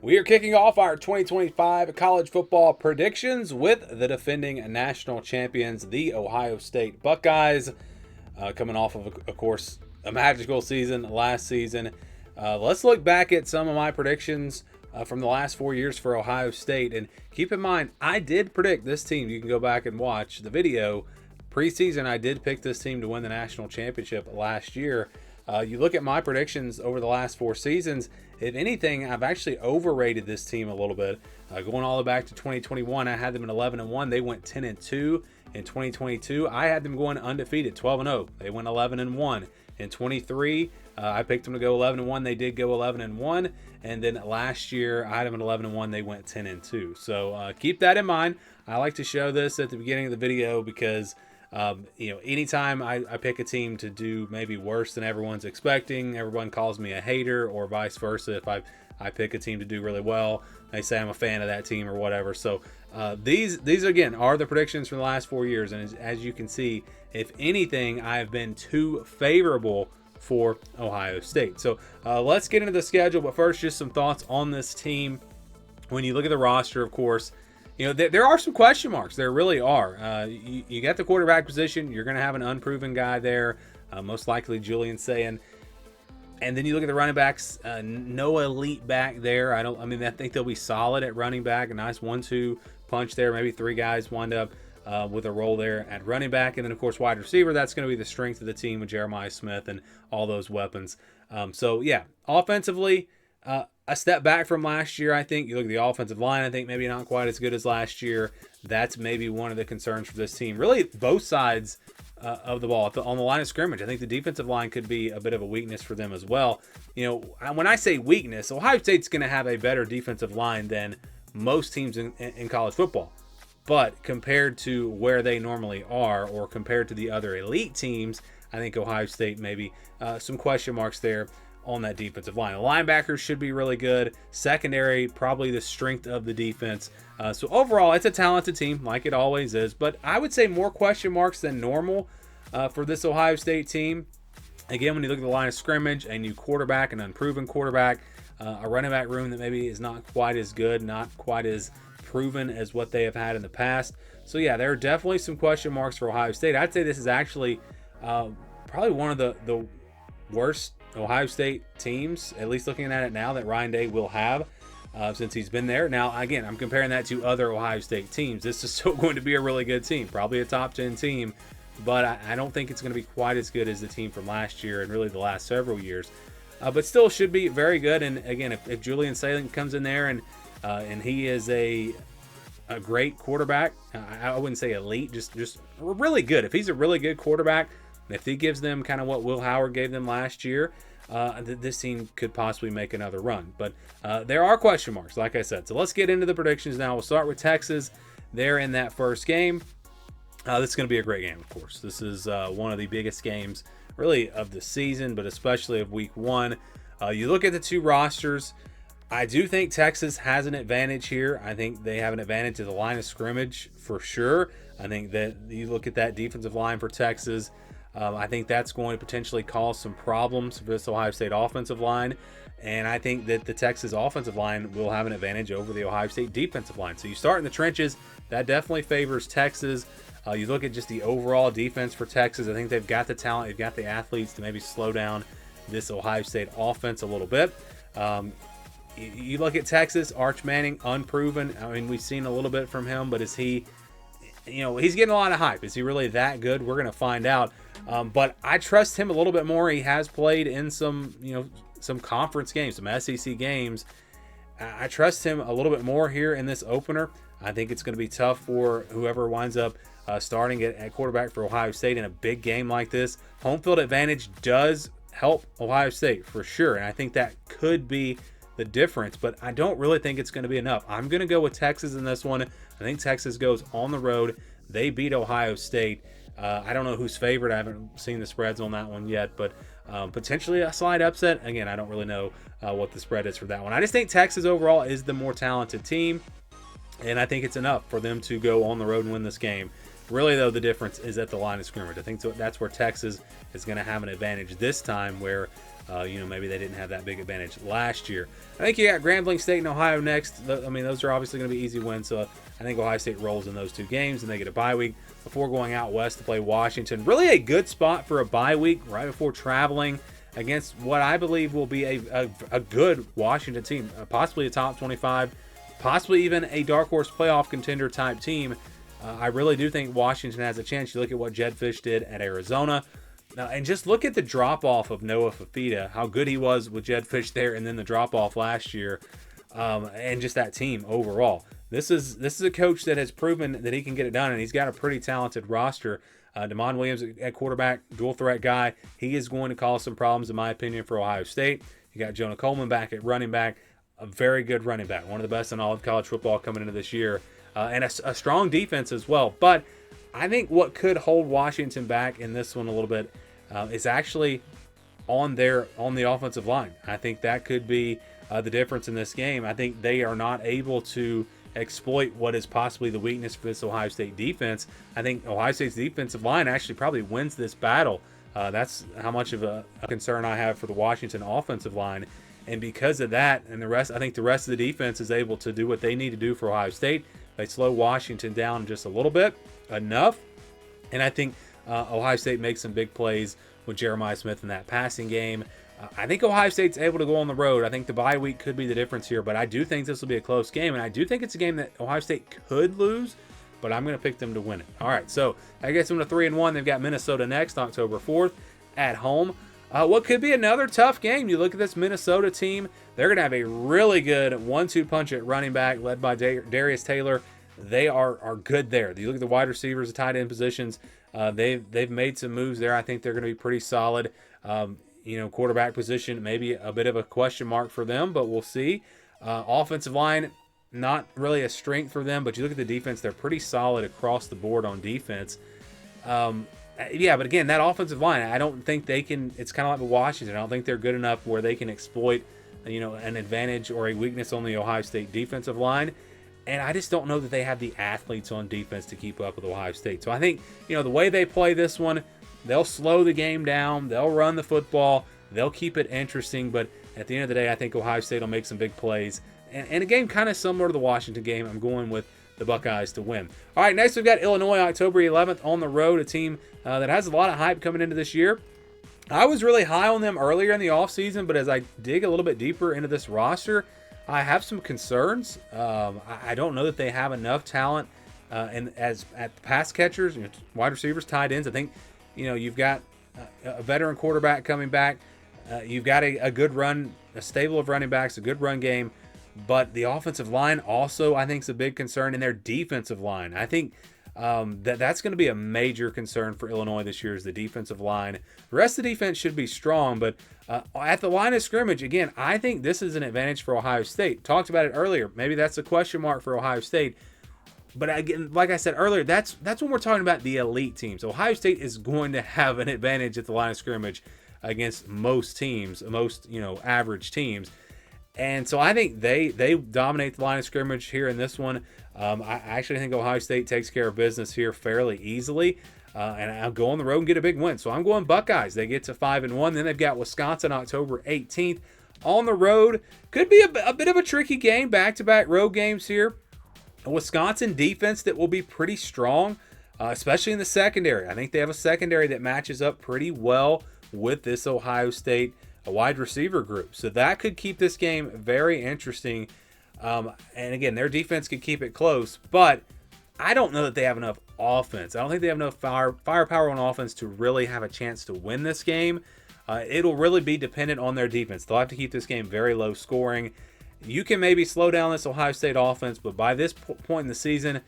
We are kicking off our 2025 college football predictions with the defending national champions, the Ohio State Buckeyes, coming off of course, a magical season last season. Let's look back at some of my predictions from the last 4 years for Ohio State. And keep in mind, I did predict this team. You can go back and watch the video. Preseason, I did pick this team to win the national championship last year. You look at my predictions over the last 4 seasons, if anything, I've actually overrated this team a little bit. Going all the way back to 2021, I had them at 11-1. They went 10-2. In 2022, I had them going undefeated, 12-0. They went 11-1. In 23, I picked them to go 11-1. They did go 11-1. And then last year, I had them at 11-1. They went 10-2. So keep that in mind. I like to show this at the beginning of the video because anytime I pick a team to do maybe worse than everyone's expecting, everyone calls me a hater, or vice versa. If I pick a team to do really well, they say I'm a fan of that team or whatever. So these again are the predictions from the last 4 years, and as you can see, if anything, I have been too favorable for Ohio State. So let's get into the schedule, but first, just some thoughts on this team. When you look at the roster, of course, there are some question marks. There really are. You got the quarterback position. You're going to have an unproven guy there, most likely Julian Sayin. And then you look at the running backs. No elite back there. I think they'll be solid at running back. A nice 1-2 punch there. Maybe 3 guys wind up with a role there at running back. And then, of course, wide receiver. That's going to be the strength of the team with Jeremiah Smith and all those weapons. Offensively, a step back from last year, I think. You look at the offensive line, I think maybe not quite as good as last year. That's maybe one of the concerns for this team. Really, both sides of the ball. On the line of scrimmage, I think the defensive line could be a bit of a weakness for them as well. When I say weakness, Ohio State's going to have a better defensive line than most teams in college football. But compared to where they normally are, or compared to the other elite teams, I think Ohio State maybe some question marks there on that defensive line. The linebackers should be really good. Secondary, probably the strength of the defense. So overall, it's a talented team, like it always is. But I would say more question marks than normal for this Ohio State team. Again, when you look at the line of scrimmage, a new quarterback, an unproven quarterback, a running back room that maybe is not quite as good, not quite as proven as what they have had in the past. So yeah, there are definitely some question marks for Ohio State. I'd say this is actually probably one of the worst Ohio State teams, at least looking at it now, that Ryan Day will have since he's been there. Now, again, I'm comparing that to other Ohio State teams. This is still going to be a really good team, probably a top 10 team, but I don't think it's going to be quite as good as the team from last year and really the last several years. But still should be very good. And again, if Julian Sayin comes in there and he is a great quarterback, I wouldn't say elite, just really good. If he's a really good quarterback, if he gives them kind of what Will Howard gave them last year, this team could possibly make another run. But there are question marks, like I said. So let's get into the predictions now. We'll start with Texas. They're in that first game. This is going to be a great game, of course. This is one of the biggest games, really, of the season, but especially of week 1. You look at the two rosters. I do think Texas has an advantage here. I think they have an advantage to the line of scrimmage for sure. I think that you look at that defensive line for Texas. I think that's going to potentially cause some problems for this Ohio State offensive line. And I think that the Texas offensive line will have an advantage over the Ohio State defensive line. So you start in the trenches. That definitely favors Texas. You look at just the overall defense for Texas. I think they've got the talent. They've got the athletes to maybe slow down this Ohio State offense a little bit. You look at Texas, Arch Manning, unproven. I mean, we've seen a little bit from him, but is he, he's getting a lot of hype. Is he really that good? We're going to find out. But I trust him a little bit more. He has played in some conference games, some SEC games. I trust him a little bit more here in this opener. I think it's going to be tough for whoever winds up starting at quarterback for Ohio State in a big game like this. Home field advantage does help Ohio State for sure, and I think that could be the difference, but I don't really think it's going to be enough. I'm going to go with Texas in this one. I think Texas goes on the road. They beat Ohio State. I don't know who's favored. I haven't seen the spreads on that one yet, but potentially a slight upset. Again, I don't really know what the spread is for that one. I just think Texas overall is the more talented team, and I think it's enough for them to go on the road and win this game. Really, though, the difference is at the line of scrimmage. I think that's where Texas is going to have an advantage this time, where Maybe they didn't have that big advantage last year. I think you got Grambling State and Ohio next. I mean, those are obviously going to be easy wins. So I think Ohio State rolls in those two games, and they get a bye week before going out west to play Washington. Really a good spot for a bye week right before traveling against what I believe will be a good Washington team, possibly a top 25, possibly even a dark horse playoff contender type team. I really do think Washington has a chance. You look at what Jedd Fisch did at Arizona. And just look at the drop-off of Noah Fafita, how good he was with Jedd Fisch there, and then the drop-off last year, and just that team overall. This is a coach that has proven that he can get it done, and he's got a pretty talented roster. Damon Williams at quarterback, dual threat guy. He is going to cause some problems, in my opinion, for Ohio State. You got Jonah Coleman back at running back, a very good running back, one of the best in all of college football coming into this year, and a strong defense as well. But I think what could hold Washington back in this one a little bit is actually on the offensive line. I think that could be the difference in this game. I think they are not able to exploit what is possibly the weakness for this Ohio State defense. I think Ohio State's defensive line actually probably wins this battle. That's how much of a concern I have for the Washington offensive line. And because of that and the rest, I think the rest of the defense is able to do what they need to do for Ohio State. They slow Washington down just a little bit, enough. And I think Ohio State makes some big plays with Jeremiah Smith in that passing game. I think Ohio State's able to go on the road. I think the bye week could be the difference here, but I do think this will be a close game, and I do think it's a game that Ohio State could lose, but I'm going to pick them to win it. All right, so I guess them to 3-1. They've got Minnesota next, October 4th at home. What could be another tough game. You look at this Minnesota team. They're going to have a really good 1-2 punch at running back led by Darius Taylor. They are good there. You look at the wide receivers, the tight end positions. They've made some moves there. I think they're going to be pretty solid. Quarterback position, maybe a bit of a question mark for them, but we'll see. Offensive line, not really a strength for them, but you look at the defense, they're pretty solid across the board on defense. But again, that offensive line, I don't think they can, it's kind of like with Washington. I don't think they're good enough where they can exploit, an advantage or a weakness on the Ohio State defensive line. And I just don't know that they have the athletes on defense to keep up with Ohio State. So I think, the way they play this one, they'll slow the game down. They'll run the football. They'll keep it interesting. But at the end of the day, I think Ohio State will make some big plays. And a game kind of similar to the Washington game. I'm going with the Buckeyes to win. All right, next we've got Illinois, October 11th on the road, a team that has a lot of hype coming into this year. I was really high on them earlier in the offseason, but as I dig a little bit deeper into this roster, I have some concerns. I don't know that they have enough talent at the pass catchers, wide receivers, tight ends. I think, you've got a veteran quarterback coming back. You've got a good run, a stable of running backs, a good run game. But the offensive line also, I think, is a big concern, and their defensive line. I think that's going to be a major concern for Illinois this year is the defensive line. The rest of the defense should be strong, but at the line of scrimmage, again, I think this is an advantage for Ohio State. Talked about it earlier. Maybe that's a question mark for Ohio State. But again, like I said earlier, that's when we're talking about the elite teams. Ohio State is going to have an advantage at the line of scrimmage against most teams, most average teams. And so I think they dominate the line of scrimmage here in this one. I actually think Ohio State takes care of business here fairly easily. And I'll go on the road and get a big win. So I'm going Buckeyes. They get to 5-1. Then they've got Wisconsin October 18th on the road. Could be a bit of a tricky game, back-to-back road games here. A Wisconsin defense that will be pretty strong, especially in the secondary. I think they have a secondary that matches up pretty well with this Ohio State wide receiver group. So that could keep this game very interesting. And again, their defense could keep it close, but I don't know that they have enough offense. I don't think they have enough firepower on offense to really have a chance to win this game. It'll really be dependent on their defense. They'll have to keep this game very low scoring. You can maybe slow down this Ohio State offense, but by this point in the season,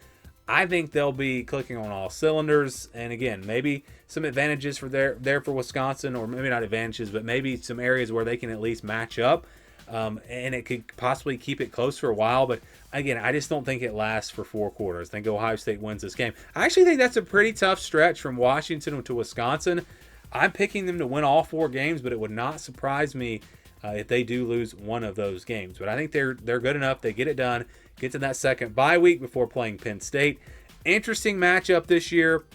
I think they'll be clicking on all cylinders. And again, maybe some advantages for there for Wisconsin, or maybe not advantages, but maybe some areas where they can at least match up. And it could possibly keep it close for a while. But again, I just don't think it lasts for 4 quarters. I think Ohio State wins this game. I actually think that's a pretty tough stretch from Washington to Wisconsin. I'm picking them to win all 4 games, but it would not surprise me if they do lose one of those games. But I think they're good enough. They get it done. Get to that second bye week before playing Penn State. Interesting matchup this year.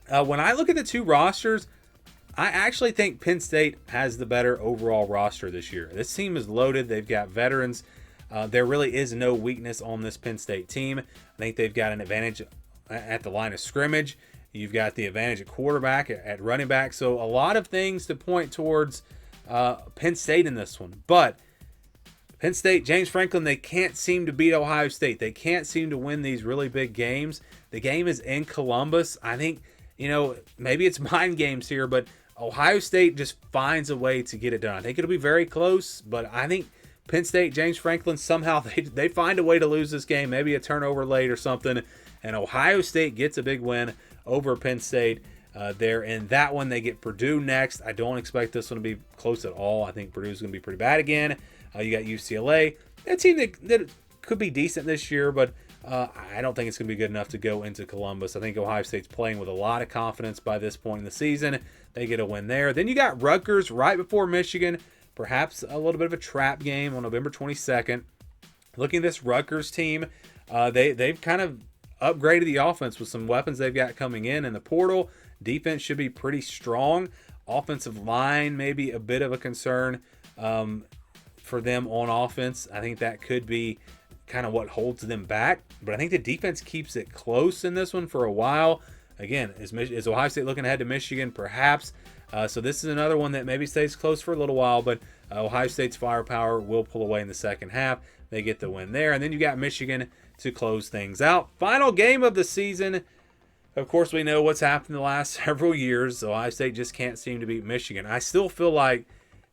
When I look at the two rosters, I actually think Penn State has the better overall roster this year. This team is loaded. They've got veterans. There really is no weakness on this Penn State team. I think they've got an advantage at the line of scrimmage. You've got the advantage at quarterback, at running back. So a lot of things to point towards Penn State in this one. But Penn State, James Franklin, they can't seem to beat Ohio State. They can't seem to win these really big games. The game is in Columbus. I think, maybe it's mind games here, but Ohio State just finds a way to get it done. I think it'll be very close, but I think Penn State, James Franklin, somehow they find a way to lose this game, maybe a turnover late or something, and Ohio State gets a big win over Penn State. There in that one, they get Purdue next. I don't expect this one to be close at all. I think Purdue's going to be pretty bad again. You got UCLA, a team that could be decent this year, but I don't think it's going to be good enough to go into Columbus. I think Ohio State's playing with a lot of confidence by this point in the season. They get a win there. Then you got Rutgers right before Michigan, perhaps a little bit of a trap game on November 22nd. Looking at this Rutgers team, they've kind of upgraded the offense with some weapons they've got coming in the portal. Defense should be pretty strong. Offensive line maybe a bit of a concern for them on offense. I think that could be kind of what holds them back. But I think the defense keeps it close in this one for a while. Again, is Ohio State looking ahead to Michigan? Perhaps. So this is another one that maybe stays close for a little while, but Ohio State's firepower will pull away in the second half. They get the win there. And then you got Michigan to close things out. Final game of the season. Of course, we know what's happened the last several years. Ohio State just can't seem to beat Michigan. I still feel like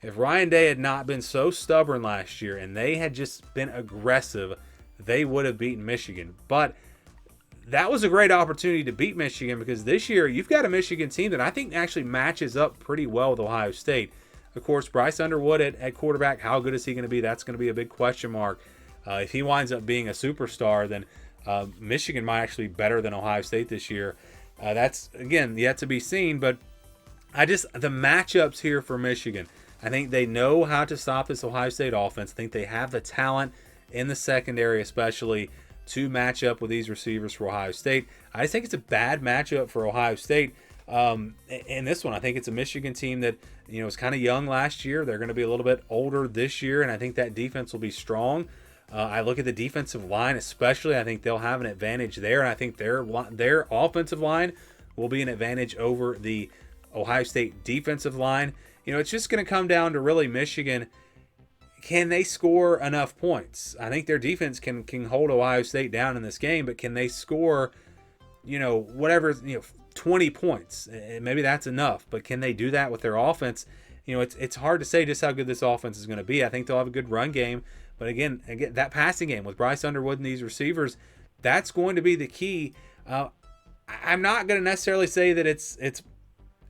if Ryan Day had not been so stubborn last year and they had just been aggressive, they would have beaten Michigan. But that was a great opportunity to beat Michigan because this year you've got a Michigan team that I think actually matches up pretty well with Ohio State. Of course, Bryce Underwood at quarterback, how good is he going to be? That's going to be a big question mark. If he winds up being a superstar, then Michigan might actually be better than Ohio State this year. That's, again, yet to be seen. But the matchups here for Michigan, I think they know how to stop this Ohio State offense. I think they have the talent in the secondary especially to match up with these receivers for Ohio State. I just think it's a bad matchup for Ohio State. In this one, I think it's a Michigan team that was kind of young last year. They're going to be a little bit older this year, and I think that defense will be strong. I look at the defensive line especially. I think they'll have an advantage there, and I think their offensive line will be an advantage over the Ohio State defensive line. It's just going to come down to really Michigan. Can they score enough points? I think their defense can hold Ohio State down in this game, but can they score, 20 points? Maybe that's enough, but can they do that with their offense? It's hard to say just how good this offense is going to be. I think they'll have a good run game, but again, that passing game with Bryce Underwood and these receivers, that's going to be the key. I'm not going to necessarily say that it's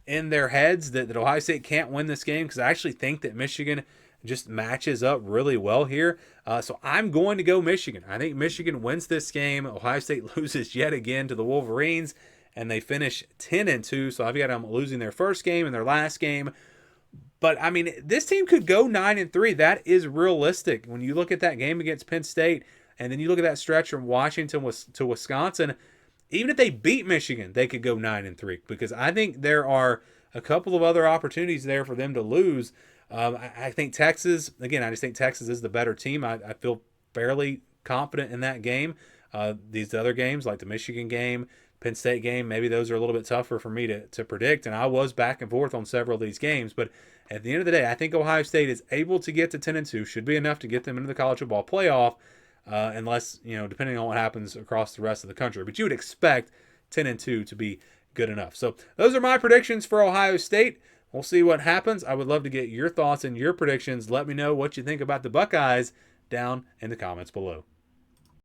in their heads that Ohio State can't win this game, because I actually think that Michigan just matches up really well here. So I'm going to go Michigan. I think Michigan wins this game. Ohio State loses yet again to the Wolverines, and they finish 10-2. So I've got them losing their first game and their last game. But, I mean, this team could go 9-3. That is realistic. When you look at that game against Penn State, and then you look at that stretch from Washington to Wisconsin, even if they beat Michigan, they could go 9-3, because I think there are a couple of other opportunities there for them to lose. I think Texas, again, I just think Texas is the better team. I feel fairly confident in that game. These other games, like the Michigan game, Penn State game, maybe those are a little bit tougher for me to predict, and I was back and forth on several of these games. But at the end of the day, I think Ohio State is able to get to 10-2, should be enough to get them into the college football playoff, unless, depending on what happens across the rest of the country. But you would expect 10-2 to be good enough. So those are my predictions for Ohio State. We'll see what happens. I would love to get your thoughts and your predictions. Let me know what you think about the Buckeyes down in the comments below.